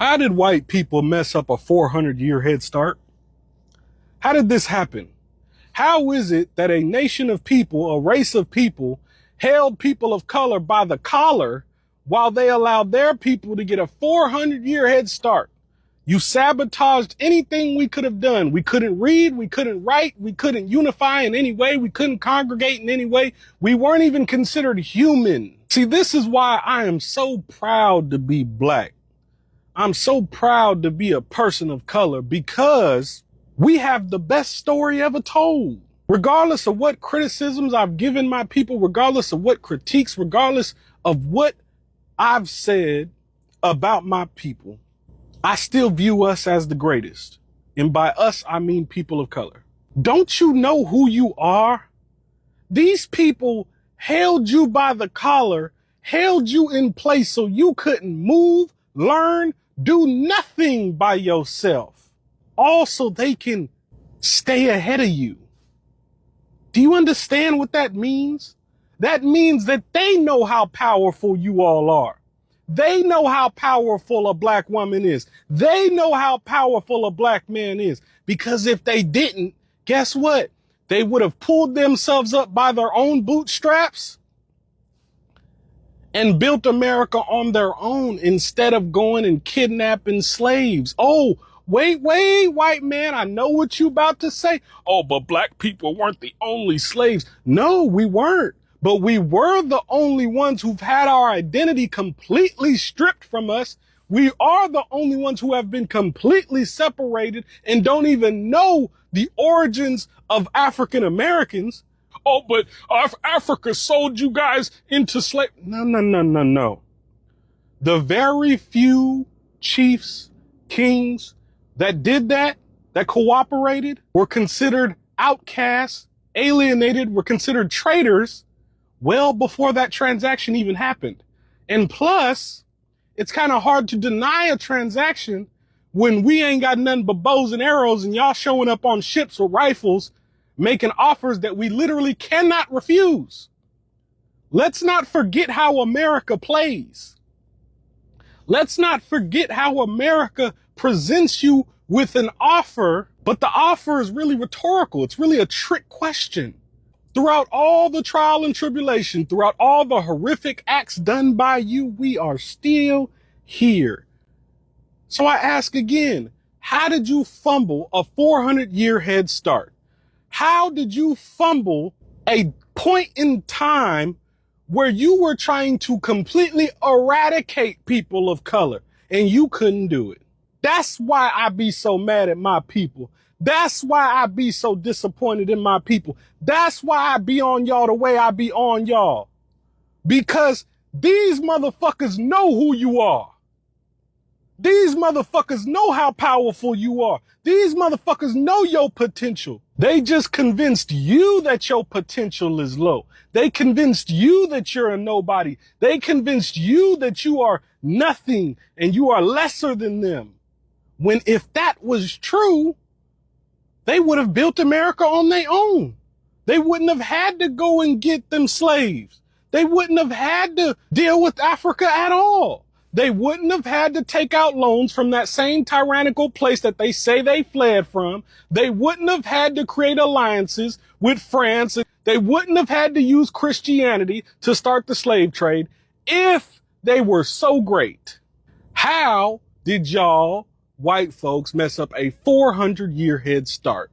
How did white people mess up a 400-year head start? How did this happen? How is it that a nation of people, a race of people, held people of color by the collar while they allowed their people to get a 400-year head start? You sabotaged anything we could have done. We couldn't read, we couldn't write, we couldn't unify in any way, we couldn't congregate in any way. We weren't even considered human. See, this is why I am so proud to be black. I'm so proud to be a person of color, because we have the best story ever told. Regardless of what criticisms I've given my people, regardless of what critiques, regardless of what I've said about my people, I still view us as the greatest. And by us, I mean people of color. Don't you know who you are? These people held you by the collar, held you in place so you couldn't move, learn, do nothing by yourself. Also, they can stay ahead of you. Do you understand what that means? That means that they know how powerful you all are. They know how powerful a black woman is. They know how powerful a black man is. Because if they didn't, guess what? They would have pulled themselves up by their own bootstraps and built America on their own instead of going and kidnapping slaves. Oh, wait, white man, I know what you about to say. Oh, but black people weren't the only slaves. No, we weren't. But we were the only ones who've had our identity completely stripped from us. We are the only ones who have been completely separated and don't even know the origins of African Americans. Oh, but Africa sold you guys into slave. No. The very few chiefs, kings that did that cooperated, were considered outcasts, alienated, were considered traitors well before that transaction even happened. And plus, it's kind of hard to deny a transaction when we ain't got nothing but bows and arrows and y'all showing up on ships with rifles, making offers that we literally cannot refuse. Let's not forget how America plays. Let's not forget how America presents you with an offer, but the offer is really rhetorical. It's really a trick question. Throughout all the trial and tribulation, throughout all the horrific acts done by you, we are still here. So I ask again, how did you fumble a 400-year head start? How did you fumble a point in time where you were trying to completely eradicate people of color and you couldn't do it? That's why I be so mad at my people. That's why I be so disappointed in my people. That's why I be on y'all the way I be on y'all. Because these motherfuckers know who you are. These motherfuckers know how powerful you are. These motherfuckers know your potential. They just convinced you that your potential is low. They convinced you that you're a nobody. They convinced you that you are nothing and you are lesser than them. When if that was true, they would have built America on their own. They wouldn't have had to go and get them slaves. They wouldn't have had to deal with Africa at all. They wouldn't have had to take out loans from that same tyrannical place that they say they fled from. They wouldn't have had to create alliances with France. They wouldn't have had to use Christianity to start the slave trade if they were so great. How did y'all white folks mess up a 400-year head start?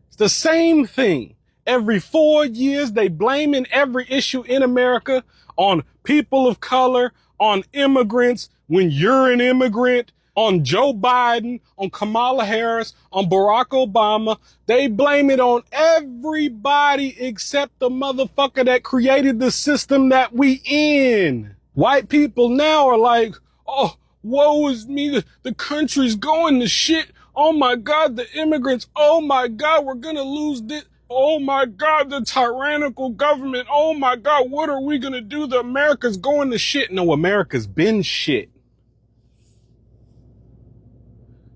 It's the same thing. Every 4 years, they blaming every issue in America on people of color, on immigrants, when you're an immigrant, on Joe Biden, on Kamala Harris, on Barack Obama. They blame it on everybody except the motherfucker that created the system that we in. White people now are like, oh, woe is me, the country's going to shit. Oh my God, the immigrants. Oh my God, we're gonna lose this. Oh my God, the tyrannical government. Oh my God, what are we gonna do? The America's going to shit. No, America's been shit.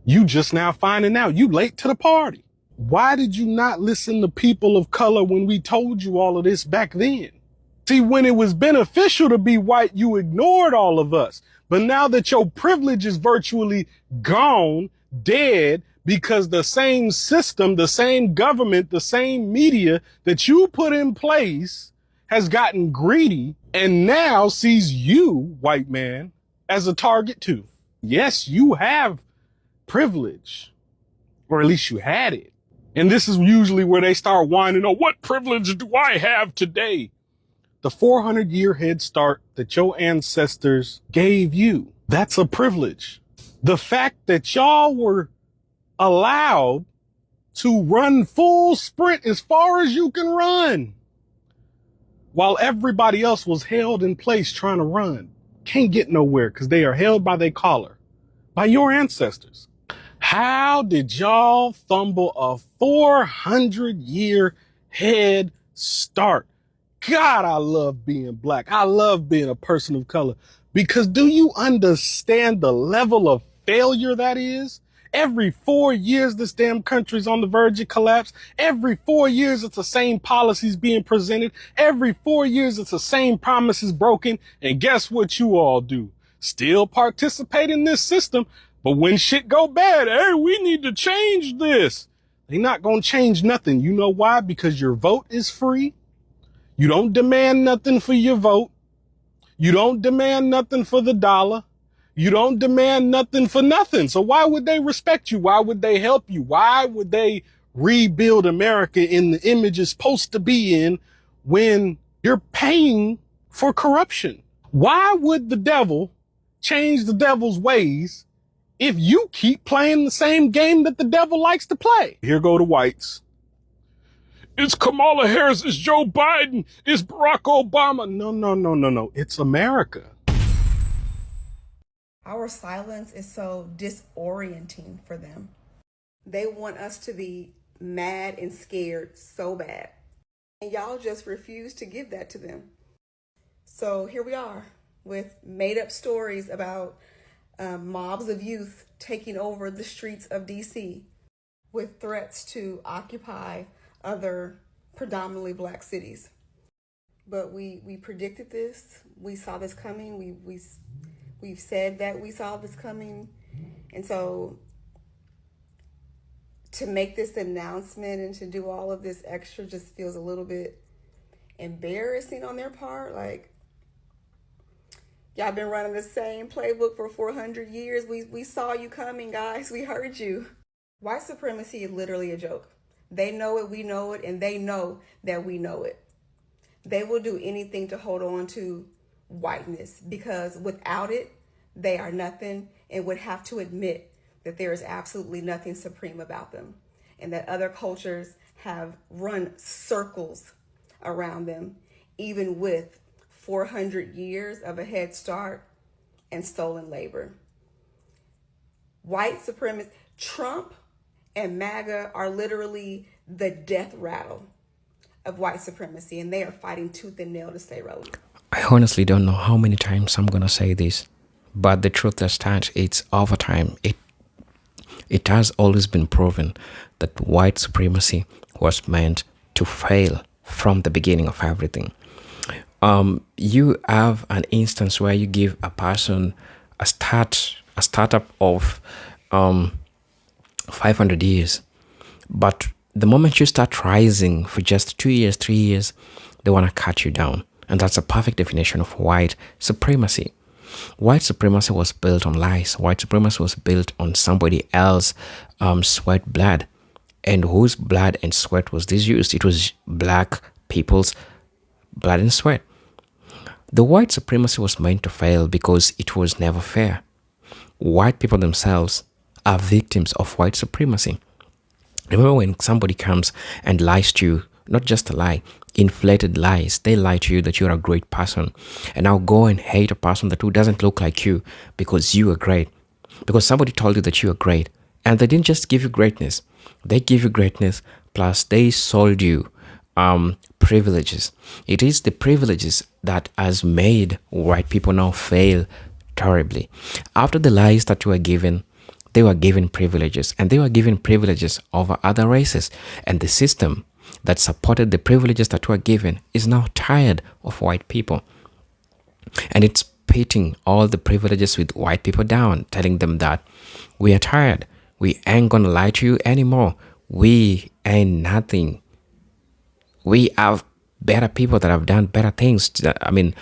You just now finding out. You late to the party. Why did you not listen to people of color when we told you all of this back then? See, when it was beneficial to be white, you ignored all of us. But now that your privilege is virtually gone, dead, because the same system, the same government, the same media that you put in place has gotten greedy and now sees you, white man, as a target too. Yes, you have privilege, or at least you had it. And this is usually where they start whining, oh, what privilege do I have today? The 400-year head start that your ancestors gave you, that's a privilege. The fact that y'all were allowed to run full sprint as far as you can run while everybody else was held in place trying to run, can't get nowhere because they are held by their collar, by your ancestors. How did y'all fumble a 400-year head start? God, I love being black. I love being a person of color, because do you understand the level of failure that is? Every 4 years, this damn country's on the verge of collapse. Every 4 years, it's the same policies being presented. Every 4 years, it's the same promises broken. And guess what you all do? Still participate in this system. But when shit go bad, hey, we need to change this. They're not going to change nothing. You know why? Because your vote is free. You don't demand nothing for your vote. You don't demand nothing for the dollar. You don't demand nothing for nothing. So why would they respect you? Why would they help you? Why would they rebuild America in the image it's supposed to be in when you're paying for corruption? Why would the devil change the devil's ways if you keep playing the same game that the devil likes to play? Here go the whites. It's Kamala Harris, it's Joe Biden, it's Barack Obama. No. It's America. Our silence is so disorienting for them. They want us to be mad and scared so bad. And y'all just refuse to give that to them. So here we are with made up stories about mobs of youth taking over the streets of DC with threats to occupy other predominantly black cities. But we predicted this. We saw this coming. We've said that we saw this coming. And so to make this announcement and to do all of this extra just feels a little bit embarrassing on their part. Like, y'all been running the same playbook for 400 years. We saw you coming, guys. We heard you. White supremacy is literally a joke. They know it, we know it, and they know that we know it. They will do anything to hold on to whiteness, because without it, they are nothing, and would have to admit that there is absolutely nothing supreme about them, and that other cultures have run circles around them, even with 400 years of a head start and stolen labor. White supremacy, Trump and MAGA are literally the death rattle of white supremacy, and they are fighting tooth and nail to stay relevant. I honestly don't know how many times I'm going to say this, but the truth that stands, it's over time. It has always been proven that white supremacy was meant to fail from the beginning of everything. You have an instance where you give a person a startup of 500 years, but the moment you start rising for just 2 years, 3 years, they want to cut you down. And that's a perfect definition of white supremacy. White supremacy was built on lies. White supremacy was built on somebody else's sweat, blood. And whose blood and sweat was this used? It was black people's blood and sweat. The white supremacy was meant to fail because it was never fair. White people themselves are victims of white supremacy. Remember when somebody comes and lies to you, not just a lie, inflated lies. They lie to you that you're a great person, and now go and hate a person who doesn't look like you because you are great. Because somebody told you that you are great, and they didn't just give you greatness. They give you greatness, plus they sold you privileges. It is the privileges that has made white people now fail terribly. After the lies that you were given, they were given privileges, and they were given privileges over other races. And the system that supported the privileges that were given is now tired of white people. And it's pitting all the privileges with white people down, telling them that we are tired. We ain't gonna lie to you anymore. We ain't nothing. We have better people that have done better things. Than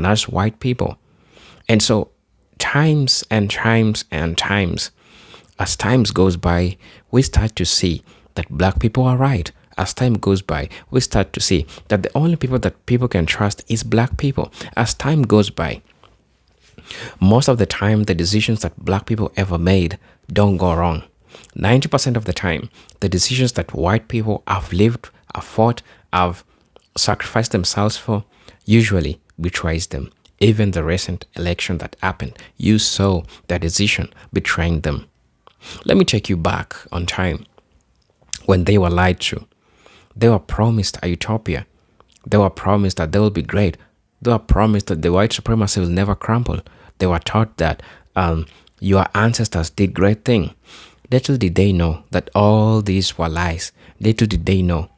us white people. And so, times and times and times, as times goes by, we start to see that black people are right. As time goes by, we start to see that the only people that people can trust is black people. As time goes by, most of the time, the decisions that black people ever made don't go wrong. 90% of the time, the decisions that white people have lived, have fought, have sacrificed themselves for, usually betrays them. Even the recent election that happened, you saw that decision betraying them. Let me take you back on time when they were lied to. They were promised a utopia. They were promised that they will be great. They were promised that the white supremacy will never crumble. They were taught that your ancestors did great things. Little did they know that all these were lies. Little did they know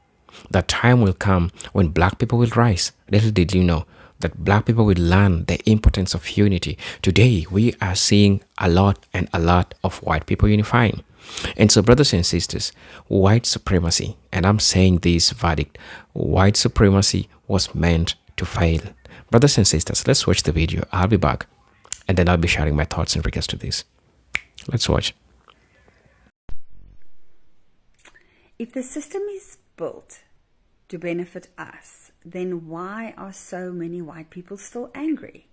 that time will come when black people will rise. Little did you know that black people will learn the importance of unity. Today, we are seeing a lot of white people unifying. And so, brothers and sisters, white supremacy, and I'm saying this verdict, white supremacy was meant to fail. Brothers and sisters, let's watch the video. I'll be back, and then I'll be sharing my thoughts in regards to this. Let's watch. If the system is built to benefit us, then why are so many white people still angry?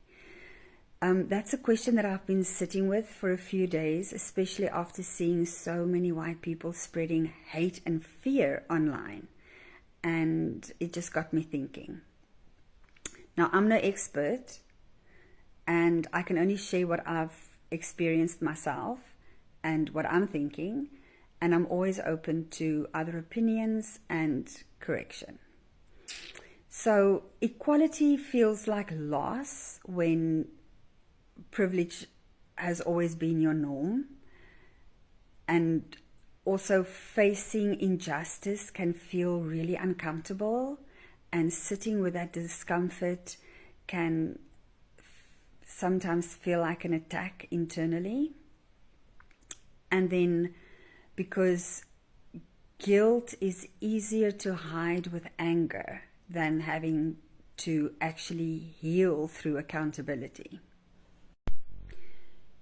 That's a question that I've been sitting with for a few days, especially after seeing so many white people spreading hate and fear online. And it just got me thinking. Now, I'm no expert, and I can only share what I've experienced myself and what I'm thinking, and I'm always open to other opinions and correction. So equality feels like loss when privilege has always been your norm, and also facing injustice can feel really uncomfortable, and sitting with that discomfort can sometimes feel like an attack internally. And then because guilt is easier to hide with anger than having to actually heal through accountability.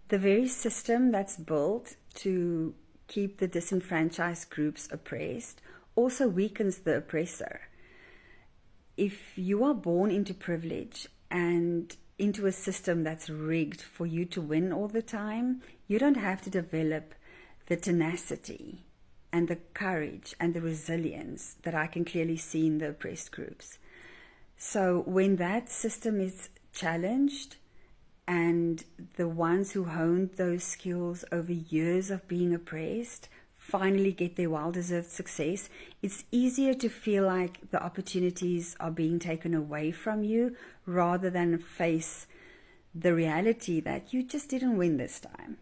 The very system that's built to keep the disenfranchised groups oppressed also weakens the oppressor. If you are born into privilege and into a system that's rigged for you to win all the time, you don't have to develop the tenacity and the courage and the resilience that I can clearly see in the oppressed groups. So when that system is challenged, and the ones who honed those skills over years of being oppressed finally get their well-deserved success, it's easier to feel like the opportunities are being taken away from you rather than face the reality that you just didn't win this time.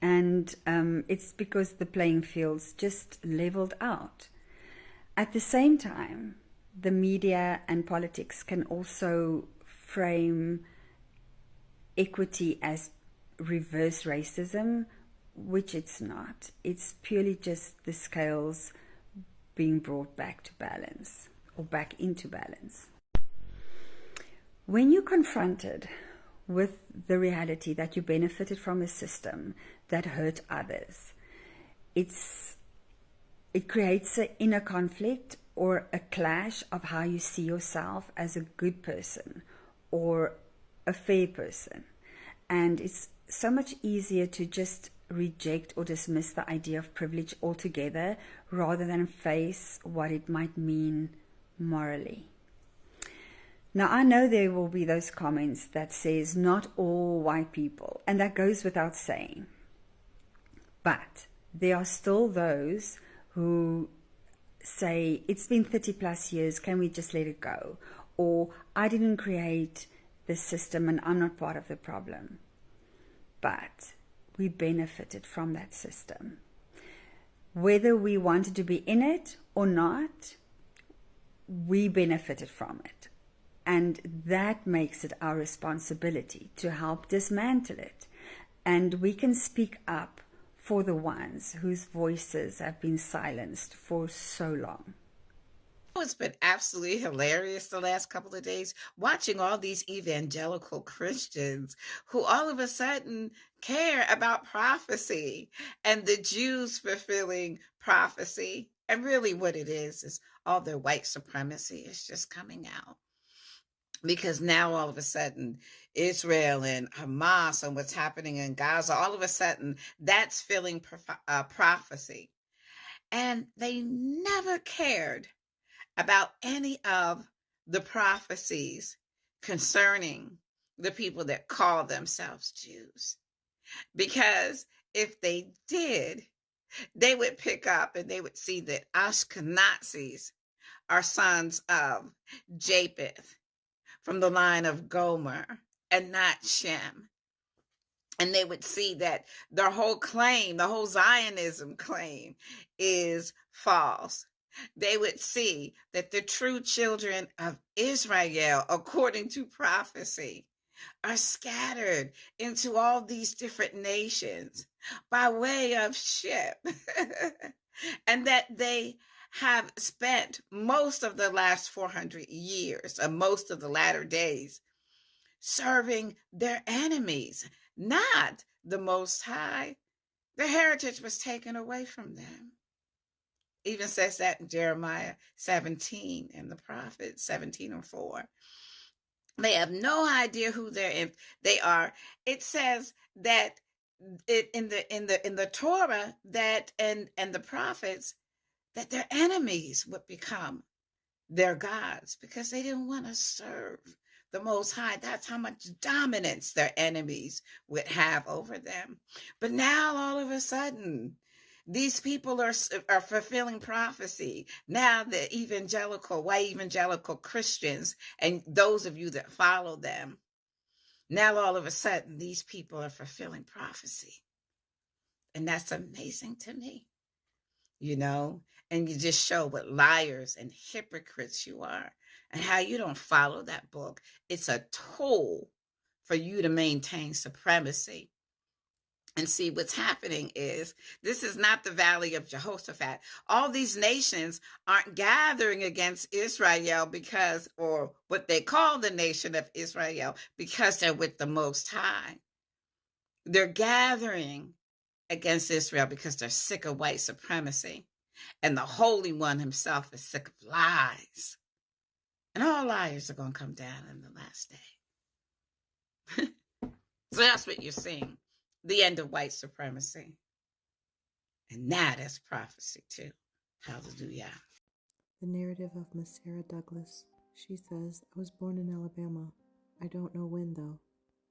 And it's because the playing field's just leveled out. At the same time, the media and politics can also frame equity as reverse racism, which it's not. It's purely just the scales being brought back to balance, or back into balance. When you're confronted with the reality that you benefited from a system that hurt others, it creates an inner conflict or a clash of how you see yourself as a good person or a fair person. And it's so much easier to just reject or dismiss the idea of privilege altogether rather than face what it might mean morally. Now, I know there will be those comments that says not all white people, and that goes without saying. But there are still those who say, it's been 30 plus years, can we just let it go? Or, I didn't create the system and I'm not part of the problem. But we benefited from that system. Whether we wanted to be in it or not, we benefited from it. And that makes it our responsibility to help dismantle it. And we can speak up for the ones whose voices have been silenced for so long. It's been absolutely hilarious the last couple of days watching all these evangelical Christians who all of a sudden care about prophecy and the Jews fulfilling prophecy. And really what it is all their white supremacy is just coming out. Because now all of a sudden, Israel and Hamas and what's happening in Gaza, all of a sudden, that's filling prophecy. And they never cared about any of the prophecies concerning the people that call themselves Jews. Because if they did, they would pick up and they would see that Ashkenazis are sons of Japheth from the line of Gomer and not Shem. And they would see that their whole claim, the whole Zionism claim, is false. They would see that the true children of Israel, according to prophecy, are scattered into all these different nations by way of ship. And that they have spent most of the last 400 years, or most of the latter days, serving their enemies, not the Most High. Their heritage was taken away from them. Even says that in Jeremiah 17 and the prophets 17:4. They have no idea who they are. It says that in the Torah that and the prophets that their enemies would become their gods because they didn't want to serve the Most High. That's how much dominance their enemies would have over them. But now all of a sudden, these people are fulfilling prophecy. Now the white evangelical Christians and those of you that follow them, now all of a sudden these people are fulfilling prophecy. And that's amazing to me, and you just show what liars and hypocrites you are and how you don't follow that book. It's a tool for you to maintain supremacy. And see, what's happening is this is not the valley of Jehoshaphat. All these nations aren't gathering against Israel or what they call the nation of Israel, because they're with the Most High. They're gathering against Israel because they're sick of white supremacy. And the Holy One himself is sick of lies. And all liars are going to come down in the last day. So that's what you're seeing. The end of white supremacy. And that is prophecy too. Hallelujah. The narrative of Miss Sarah Douglas. She says, I was born in Alabama. I don't know when though.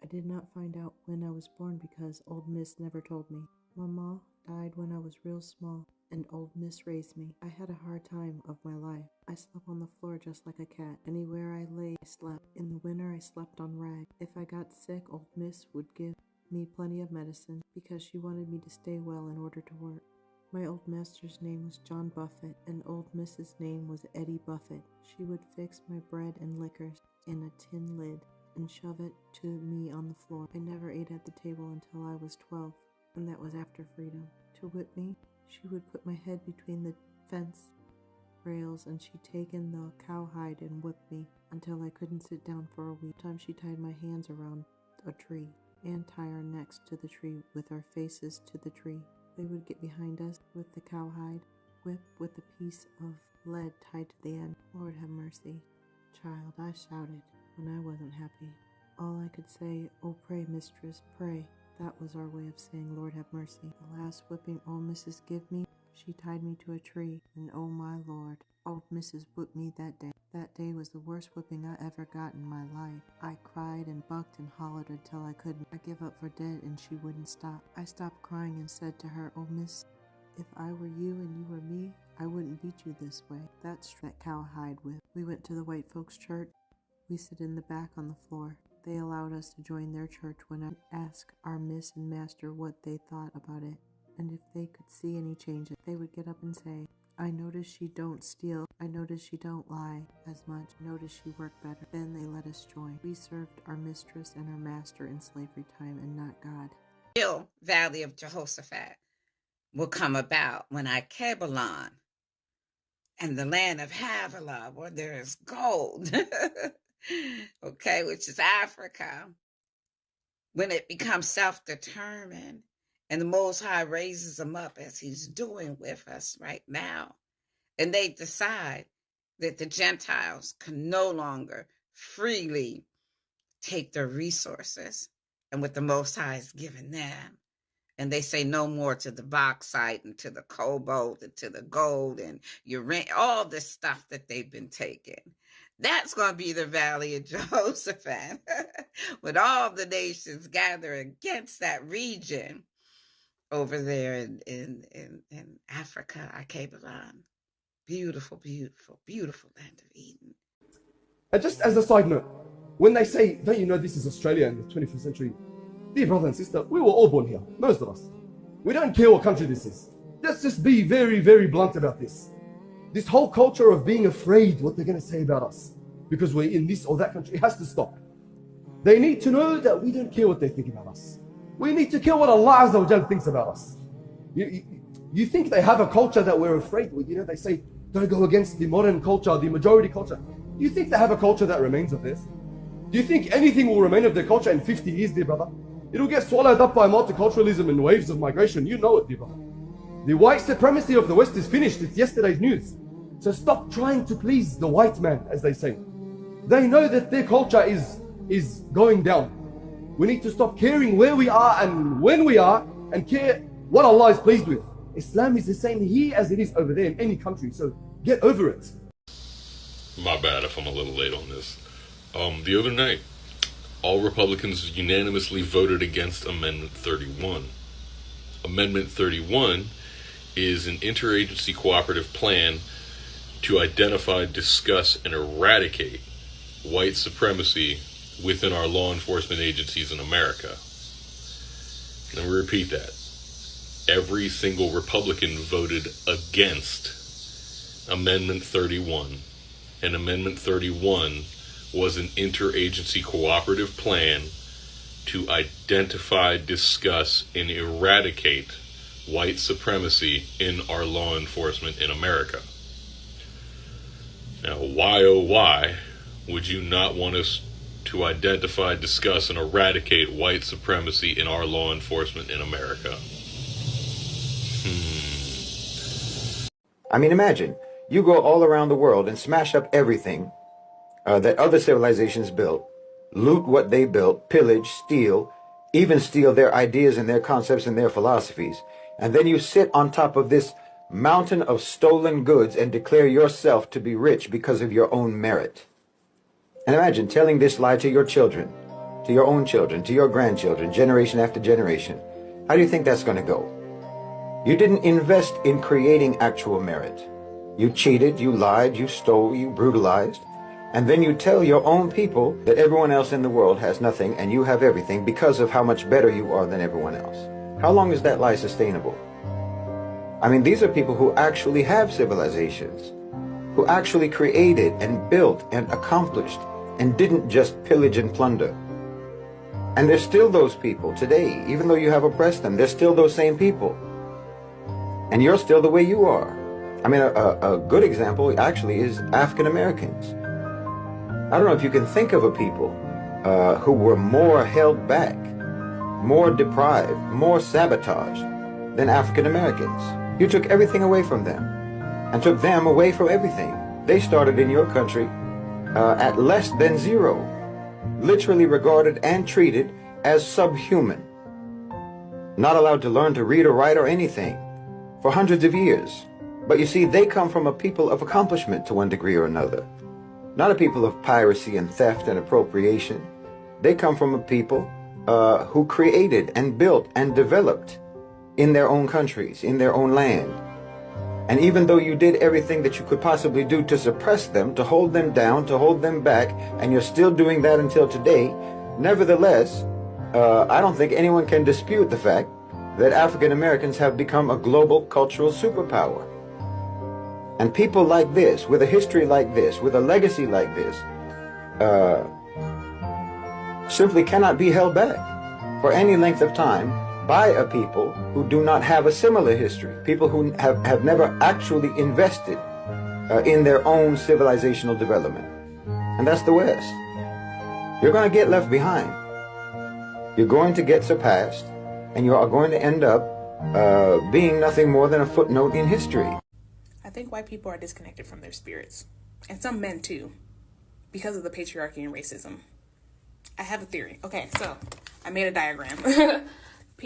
I did not find out when I was born because Old Miss never told me. Mama died when I was real small, and Old Miss raised me. I had a hard time of my life. I slept on the floor just like a cat. Anywhere I lay, I slept. In the winter, I slept on rags. If I got sick, Old Miss would give me plenty of medicine because she wanted me to stay well in order to work. My old master's name was John Buffett, and Old Miss's name was Eddie Buffett. She would fix my bread and liquors in a tin lid and shove it to me on the floor. I never ate at the table until I was 12, and that was after freedom. To whip me, she would put my head between the fence rails, and she'd taken the cowhide and whipped me until I couldn't sit down for a week. Sometimes she tied my hands around a tree and tie our necks to the tree with our faces to the tree. They would get behind us with the cowhide whip with a piece of lead tied to the end. Lord have mercy. Child, I shouted when I wasn't happy. All I could say, oh pray, mistress, pray. That was our way of saying, Lord have mercy. The last whipping old Mrs. give me, she tied me to a tree, and oh my Lord, old Mrs. whipped me that day. That day was the worst whipping I ever got in my life. I cried and bucked and hollered until I couldn't. I gave up for dead and she wouldn't stop. I stopped crying and said to her, oh miss, if I were you and you were me, I wouldn't beat you this way. That's that cowhide whip. We went to the white folks' church. We sit in the back on the floor. They allowed us to join their church when I asked our miss and master what they thought about it, and if they could see any changes. They would get up and say, I notice she don't steal. I notice she don't lie as much. Notice she work better. Then they let us join. We served our mistress and our master in slavery time and not God. The real Valley of Jehoshaphat will come about when Ikebalon and the land of Havilah, where there is gold, okay, which is Africa, when it becomes self-determined and the Most High raises them up as he's doing with us right now, and they decide that the Gentiles can no longer freely take their resources and what the Most High has given them. And they say no more to the bauxite and to the cobalt and to the gold and uranium, all this stuff that they've been taking. That's going to be the Valley of Jehoshaphat, with all the nations gather against that region over there in Africa, Ikebalon. Beautiful, beautiful, beautiful land of Eden. And just as a side note, when they say, don't you know this is Australia in the 21st century? Dear brother and sister, we were all born here, most of us. We don't care what country this is. Let's just be very, very blunt about this. This whole culture of being afraid what they're going to say about us because we're in this or that country, it has to stop. They need to know that we don't care what they think about us. We need to care what Allah Azza wa Jal thinks about us. You think they have a culture that we're afraid with? You know, they say, don't go against the modern culture, the majority culture. Do you think they have a culture that remains of theirs? Do you think anything will remain of their culture in 50 years, dear brother? It'll get swallowed up by multiculturalism and waves of migration. You know it, dear brother. The white supremacy of the West is finished. It's yesterday's news. So stop trying to please the white man, as they say. They know that their culture is going down. We need to stop caring where we are and when we are and care what Allah is pleased with. Islam is the same here as it is over there in any country. So get over it. My bad if I'm a little late on this. The other night, all Republicans unanimously voted against Amendment 31. Amendment 31 is an interagency cooperative plan to identify, discuss, and eradicate white supremacy within our law enforcement agencies in America. Let me repeat that. Every single Republican voted against Amendment 31. And Amendment 31 was an interagency cooperative plan to identify, discuss, and eradicate white supremacy in our law enforcement in America. Now, why, oh why, would you not want us to identify, discuss, and eradicate white supremacy in our law enforcement in America? I mean, imagine, you go all around the world and smash up everything that other civilizations built, loot what they built, pillage, steal, even steal their ideas and their concepts and their philosophies. And then you sit on top of this mountain of stolen goods and declare yourself to be rich because of your own merit. And imagine telling this lie to your children, to your own children, to your grandchildren, generation after generation. How do you think that's going to go? You didn't invest in creating actual merit. You cheated, you lied, you stole, you brutalized. And then you tell your own people that everyone else in the world has nothing and you have everything because of how much better you are than everyone else. How long is that lie sustainable? I mean, these are people who actually have civilizations, who actually created and built and accomplished and didn't just pillage and plunder. And there's still those people today, even though you have oppressed them, there's still those same people. And you're still the way you are. I mean, a good example actually is African Americans. I don't know if you can think of a people who were more held back, more deprived, more sabotaged than African Americans. You took everything away from them and took them away from everything. They started in your country at less than zero, literally regarded and treated as subhuman, not allowed to learn to read or write or anything for hundreds of years. But you see, they come from a people of accomplishment to one degree or another. Not a people of piracy and theft and appropriation. They come from a people who created and built and developed in their own countries, in their own land. And even though you did everything that you could possibly do to suppress them, to hold them down, to hold them back, and you're still doing that until today, nevertheless, I don't think anyone can dispute the fact that African Americans have become a global cultural superpower. And people like this, with a history like this, with a legacy like this, simply cannot be held back for any length of time by a people who do not have a similar history, people who have never actually invested in their own civilizational development. And that's the West. You're going to get left behind. You're going to get surpassed, and you are going to end up being nothing more than a footnote in history. I think white people are disconnected from their spirits, and some men too, because of the patriarchy and racism. I have a theory. Okay, so I made a diagram.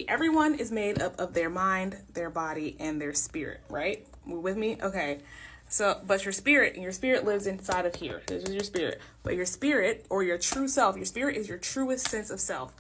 Everyone is made up of their mind, their body, and their spirit, right? You with me? Okay. So, but your spirit lives inside of here. This is your spirit. But your spirit, or your true self, your spirit is your truest sense of self.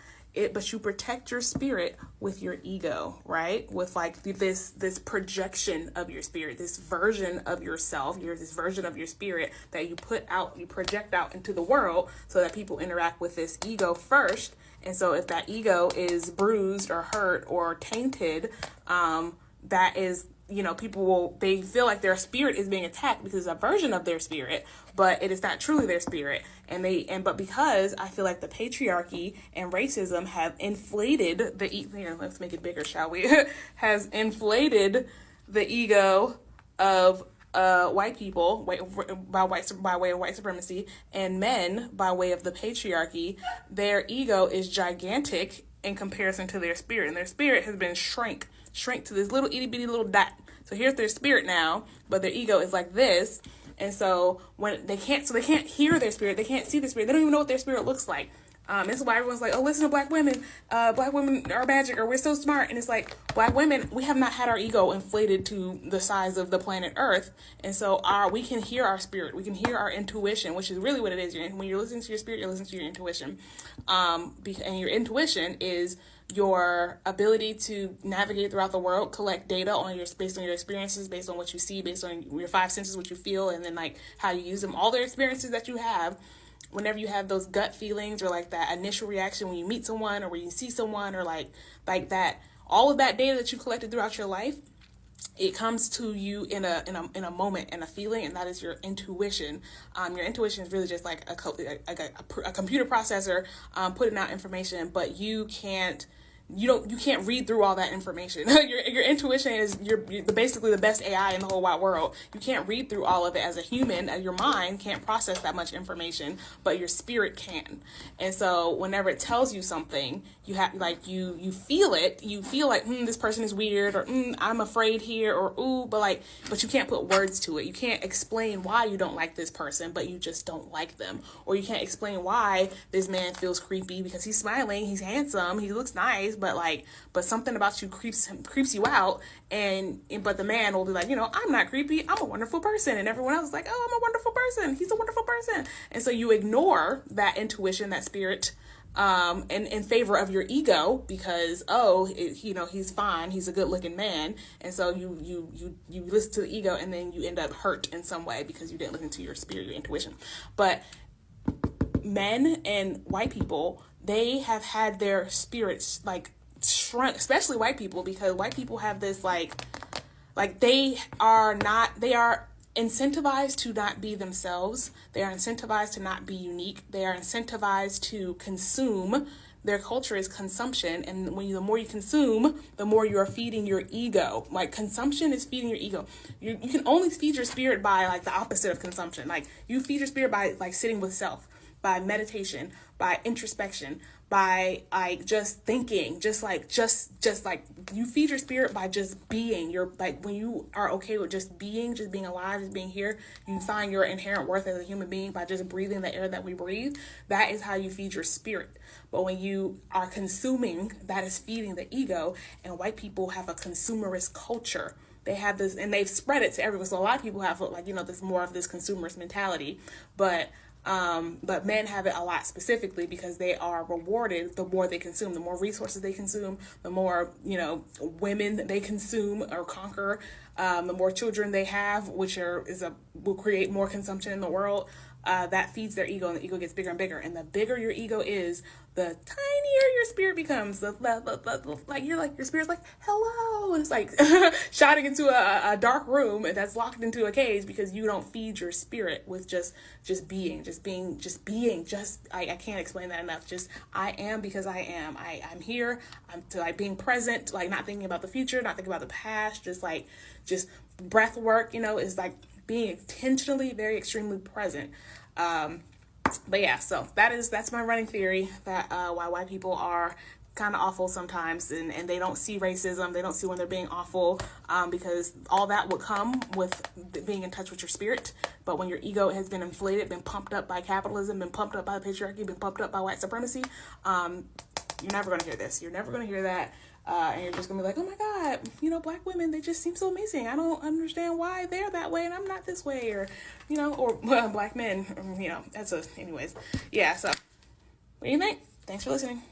But you protect your spirit with your ego, right? With like this projection of your spirit, this version of yourself, this version of your spirit that you put out, you project out into the world so that people interact with this ego first. And so if that ego is bruised or hurt or tainted, that is, they feel like their spirit is being attacked because it's a version of their spirit, but it is not truly their spirit. But because I feel like the patriarchy and racism have inflated let's make it bigger, shall we? Has inflated the ego of white people by way of white supremacy, and men by way of the patriarchy. Their ego is gigantic in comparison to their spirit, and their spirit has been shrink to this little itty bitty little dot. So here's their spirit now, but their ego is like this. And so when they can't hear their spirit, they can't see their spirit, they don't even know what their spirit looks like. This is why everyone's like, oh, listen to black women are magic, or we're so smart. And it's like, black women, we have not had our ego inflated to the size of the planet Earth. And so we can hear our spirit, we can hear our intuition, which is really what it is. When you're listening to your spirit, you're listening to your intuition. And your intuition is your ability to navigate throughout the world, collect data based on your experiences, based on what you see, based on your five senses, what you feel, and then like how you use them, all the experiences that you have. Whenever you have those gut feelings, or like that initial reaction when you meet someone, or when you see someone, or like that, all of that data that you collected throughout your life, it comes to you in a moment, and a feeling, and that is your intuition. Your intuition is really just like a computer processor putting out information, but you can't read through all that information. Your intuition is you're basically the best AI in the whole wide world. You can't read through all of it as a human. Your mind can't process that much information, but your spirit can. And so whenever it tells you something, you have you feel it. You feel like this person is weird, or I'm afraid here, or ooh, but you can't put words to it. You can't explain why you don't like this person, but you just don't like them. Or you can't explain why this man feels creepy because he's smiling, he's handsome, he looks nice, but something about you creeps you out, but the man will be like, I'm not creepy, I'm a wonderful person, and everyone else is like, oh, I'm a wonderful person, he's a wonderful person. And so you ignore that intuition, that spirit, in favor of your ego, because he's fine, he's a good looking man. And so you listen to the ego, and then you end up hurt in some way because you didn't listen to your spirit, your intuition. But men and white people, they have had their spirits shrunk, especially white people, because white people have this they are incentivized to not be themselves. They are incentivized to not be unique. They are incentivized to consume. Their culture is consumption, and the more you consume, the more you are feeding your ego. Consumption is feeding your ego. You can only feed your spirit by the opposite of consumption. You feed your spirit by sitting with self, by meditation, by introspection, by just thinking, just you feed your spirit by just being. You're when you are okay with just being alive, just being here, you find your inherent worth as a human being by just breathing the air that we breathe. That is how you feed your spirit. But when you are consuming, that is feeding the ego. And white people have a consumerist culture. They have this, and they've spread it to everyone. So a lot of people have this more of this consumerist mentality, but men have it a lot specifically because they are rewarded the more they consume, the more resources they consume, the more, women they consume or conquer, the more children they have, which will create more consumption in the world. that feeds their ego, and the ego gets bigger and bigger. And the bigger your ego is, the tinier your spirit becomes. Like your spirit's like, hello. And it's like shouting into a dark room that's locked into a cage because you don't feed your spirit with just being. I can't explain that enough. Just I am because I am. I'm here. I'm to like being present, like not thinking about the future, not thinking about the past, just breath work, is like being intentionally very extremely present. But yeah, so that's my running theory, that why white people are kind of awful sometimes, and they don't see racism, they don't see when they're being awful, because all that will come with being in touch with your spirit. But when your ego has been inflated, been pumped up by capitalism, been pumped up by the patriarchy, been pumped up by white supremacy, you're never going to hear this. You're never going to hear that. And you're just gonna be like, oh my God, black women, they just seem so amazing. I don't understand why they're that way and I'm not this way, or black men, anyways. Yeah, so what do you think? Thanks for listening.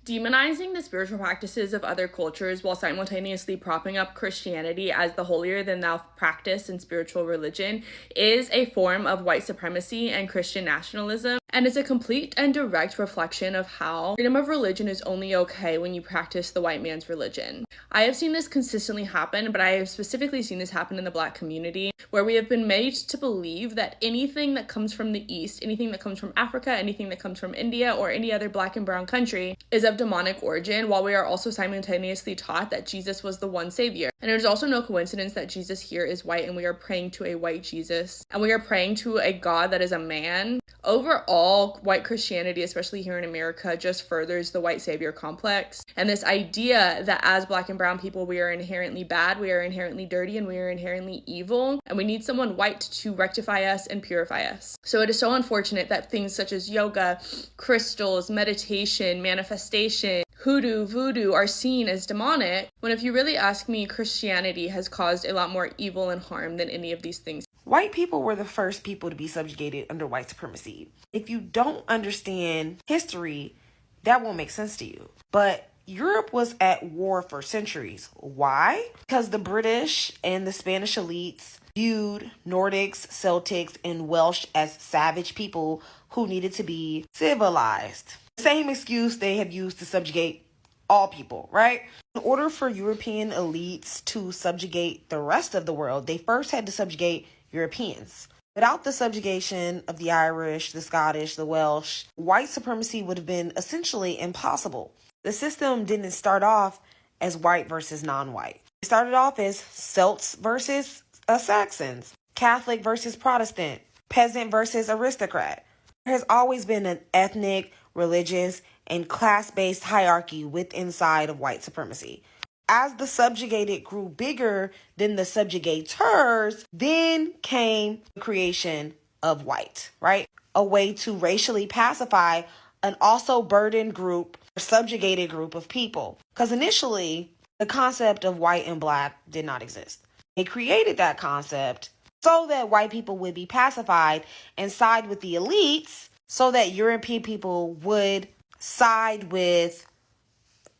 Demonizing the spiritual practices of other cultures while simultaneously propping up Christianity as the holier-than-thou practice in spiritual religion is a form of white supremacy and Christian nationalism, and is a complete and direct reflection of how freedom of religion is only okay when you practice the white man's religion. I have seen this consistently happen, but I have specifically seen this happen in the Black community, where we have been made to believe that anything that comes from the East, anything that comes from Africa, anything that comes from India, or any other Black and brown country is of demonic origin, while we are also simultaneously taught that Jesus was the one savior. And it is also no coincidence that Jesus here is white, and we are praying to a white Jesus, and we are praying to a God that is a man. Overall, white Christianity, especially here in America, just furthers the white savior complex, and this idea that as Black and brown people, we are inherently bad, we are inherently dirty, and we are inherently evil, and we need someone white to rectify us and purify us. So it is so unfortunate that things such as yoga, crystals, meditation, manifestation, hoodoo, voodoo are seen as demonic, when if you really ask me, Christianity has caused a lot more evil and harm than any of these things. White people were the first people to be subjugated under white supremacy. If you don't understand history, that won't make sense to you. But Europe was at war for centuries. Why? Because the British and the Spanish elites viewed Nordics, Celtics, and Welsh as savage people who needed to be civilized. The same excuse they have used to subjugate all people, right? In order for European elites to subjugate the rest of the world, they first had to subjugate Europeans. Without the subjugation of the Irish, the Scottish, the Welsh, white supremacy would have been essentially impossible. The system didn't start off as white versus non-white. It started off as Celts versus Saxons, Catholic versus Protestant, peasant versus aristocrat. There has always been an ethnic, religious, and class-based hierarchy inside of white supremacy. As the subjugated grew bigger than the subjugators, then came the creation of white, right? A way to racially pacify an also burdened group, or subjugated group of people. Because initially, the concept of white and black did not exist. They created that concept so that white people would be pacified and side with the elites, so that European people would side with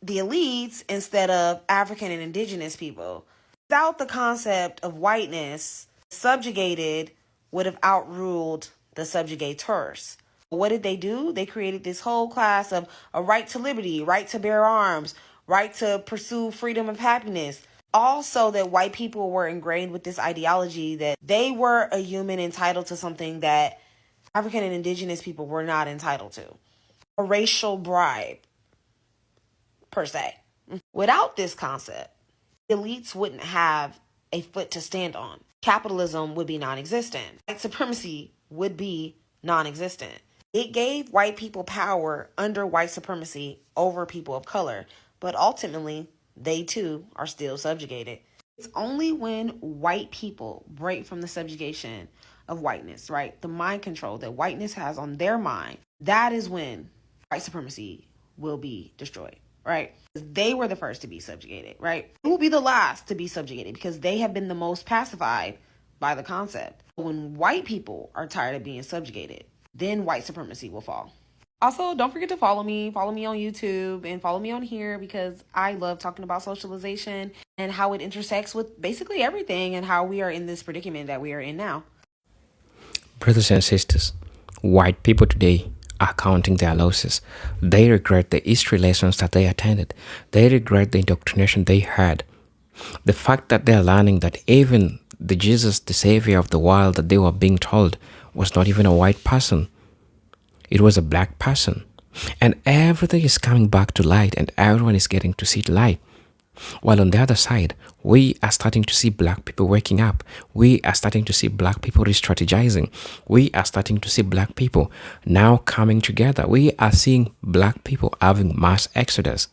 the elites instead of African and indigenous people. Without the concept of whiteness, subjugated would have outruled the subjugators. What did they do? They created this whole class of a right to liberty, right to bear arms, right to pursue freedom of happiness. Also, that white people were ingrained with this ideology that they were a human entitled to something that African and indigenous people were not entitled to. A racial bribe, per se. Without this concept, elites wouldn't have a foot to stand on. Capitalism would be non-existent. White supremacy would be non-existent. It gave white people power under white supremacy over people of color, but ultimately, they too are still subjugated. It's only when white people break from the subjugation of whiteness, right? The mind control that whiteness has on their mind, that is when white supremacy will be destroyed, right? They were the first to be subjugated, right? They will be the last to be subjugated because they have been the most pacified by the concept. When white people are tired of being subjugated, then white supremacy will fall. Also, don't forget to follow me on YouTube and follow me on here because I love talking about socialization and how it intersects with basically everything and how we are in this predicament that we are in now. Brothers and sisters, White people today are counting their losses. They regret the history lessons that they attended. They regret the indoctrination they had. The fact that they're learning that even the Jesus, the Savior of the world that they were being told was not even a white person. It was a black person. And everything is coming back to light and everyone is getting to see the light. While on the other side, we are starting to see black people waking up. We are starting to see black people re-strategizing. We are starting to see black people now coming together. We are seeing black people having mass exodus.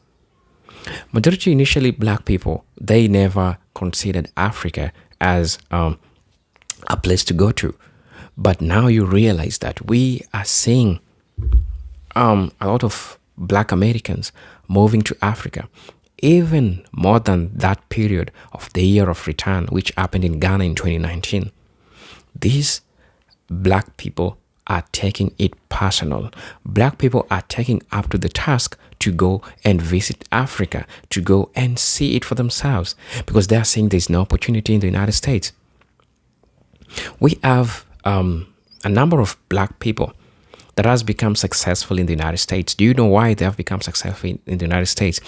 Majority initially black people, they never considered Africa as a place to go to. But now you realize that we are seeing a lot of black Americans moving to Africa, even more than that period of the year of return, which happened in Ghana in 2019. These black people are taking it personal. Black people are taking up to the task to go and visit Africa, to go and see it for themselves, because they are seeing there's no opportunity in the United States. We have a number of black people that has become successful in the United States. Do you know why they have become successful in the United States?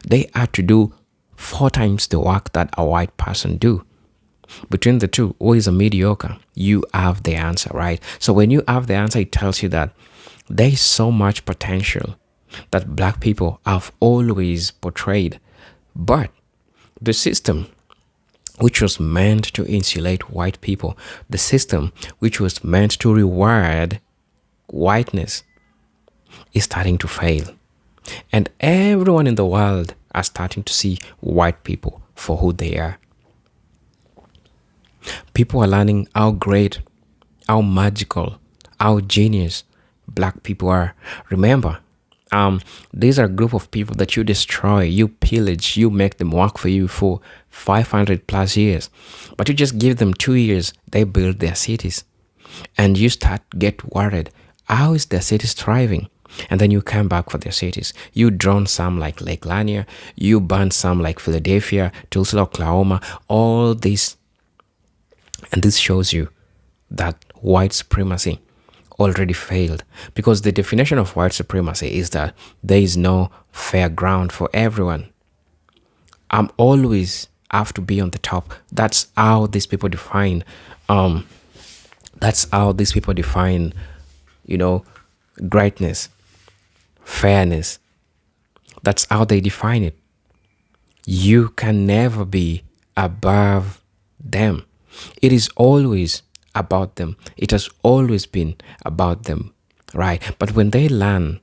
They had to do 4 times the work that a white person do. Between the two, who is a mediocre? You have the answer, right? So when you have the answer, it tells you that there is so much potential that black people have always portrayed. But the system which was meant to insulate white people, the system which was meant to reward whiteness, is starting to fail. And everyone in the world are starting to see white people for who they are. People are learning how great, how magical, how genius black people are. Remember, these are a group of people that you destroy, you pillage, you make them work for you for 500 plus years. But you just give them 2 years, they build their cities. And you start get worried. How is their cities thriving? And then you come back for their cities. You drone some like Lake Lanier, you burn some like Philadelphia, Tulsa, Oklahoma, all this. And this shows you that white supremacy already failed, because the definition of white supremacy is that there is no fair ground for everyone. I'm always have to be on the top. That's how these people define greatness, fairness. That's how they define it. You can never be above them. It is always about them. It has always been about them, right? But when they learn,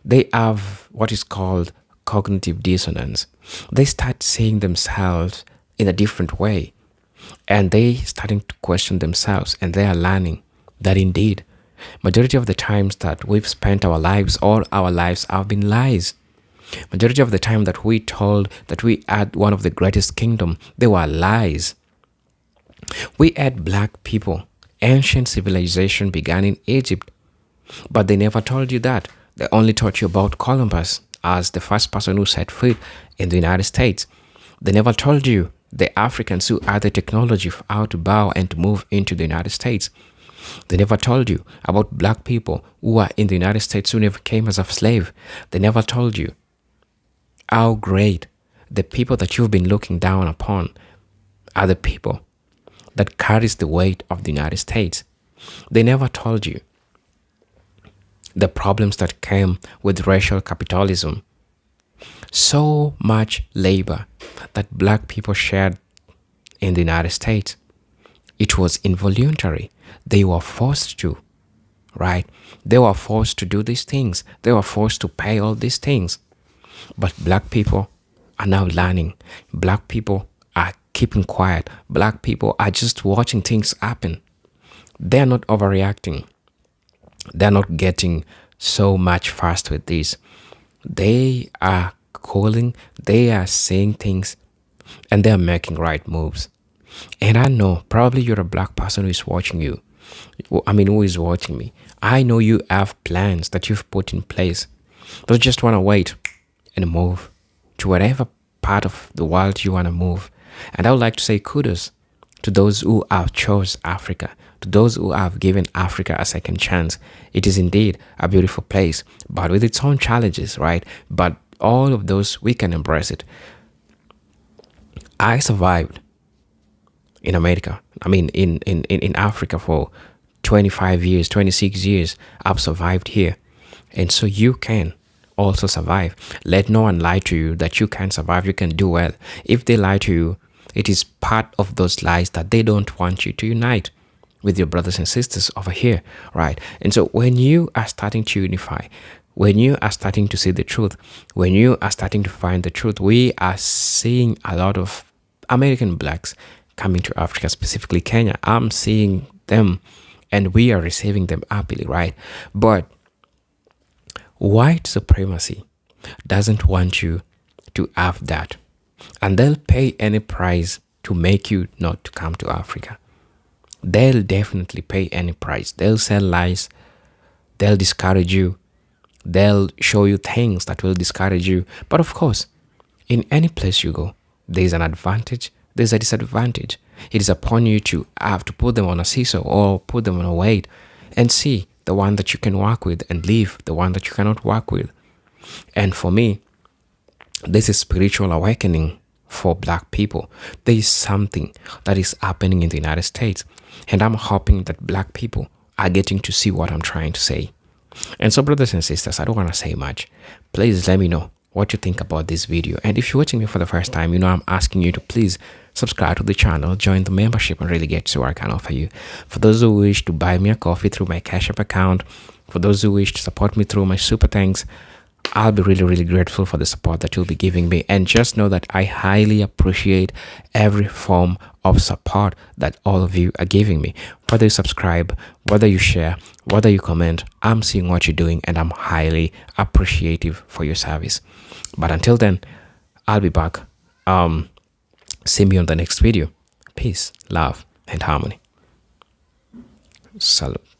they have what is called cognitive dissonance. They start seeing themselves in a different way, and they starting to question themselves, and they are learning that indeed, majority of the times that we've spent our lives, all our lives have been lies. Majority of the time that we told that we had one of the greatest kingdom, they were lies. We had black people. Ancient civilization began in Egypt, but they never told you that. They only taught you about Columbus as the first person who set foot in the United States. They never told you the Africans who had the technology for how to bow and to move into the United States. They never told you about black people who are in the United States who never came as a slave. They never told you how great the people that you've been looking down upon are the people that carries the weight of the United States. They never told you the problems that came with racial capitalism. So much labor that black people shared in the United States. It was involuntary. They were forced to, right? They were forced to do these things. They were forced to pay all these things. But black people are now learning. Black people are keeping quiet. Black people are just watching things happen. They're not overreacting. They're not getting so much fast with this. They are calling, they are saying things, and they're making right moves. And I know probably you're a black person who is watching you. Who is watching me. I know you have plans that you've put in place. But you just want to wait and move to whatever part of the world you want to move. And I would like to say kudos to those who have chose Africa, to those who have given Africa a second chance. It is indeed a beautiful place, but with its own challenges, right? But all of those, we can embrace it. I survived in America. I mean, in Africa for 25 years, 26 years. I've survived here. And so you can also survive. Let no one lie to you that you can survive, you can do well. If they lie to you, it is part of those lies that they don't want you to unite with your brothers and sisters over here, right? And so when you are starting to unify, when you are starting to see the truth, when you are starting to find the truth, we are seeing a lot of American blacks coming to Africa, specifically Kenya. I'm seeing them and we are receiving them happily, right? But white supremacy doesn't want you to have that. And they'll pay any price to make you not to come to Africa. They'll definitely pay any price. They'll sell lies. They'll discourage you. They'll show you things that will discourage you. But of course, in any place you go, there's an advantage, there's a disadvantage. It is upon you to have to put them on a seesaw or put them on a weight and see the one that you can work with and leave the one that you cannot work with. And for me, this is spiritual awakening for black people. There is something that is happening in the United States, and I'm hoping that black people are getting to see what I'm trying to say. And so, brothers and sisters, I don't want to say much. Please let me know what you think about this video. And if you're watching me for the first time, I'm asking you to please subscribe to the channel, join the membership, and really get to what I can offer you. For those who wish to buy me a coffee through my Cash App account, for those who wish to support me through my super thanks, I'll be really, really grateful for the support that you'll be giving me. And just know that I highly appreciate every form of support that all of you are giving me. Whether you subscribe, whether you share, whether you comment, I'm seeing what you're doing and I'm highly appreciative for your service. But until then, I'll be back. See me on the next video. Peace, love, and harmony. Salute.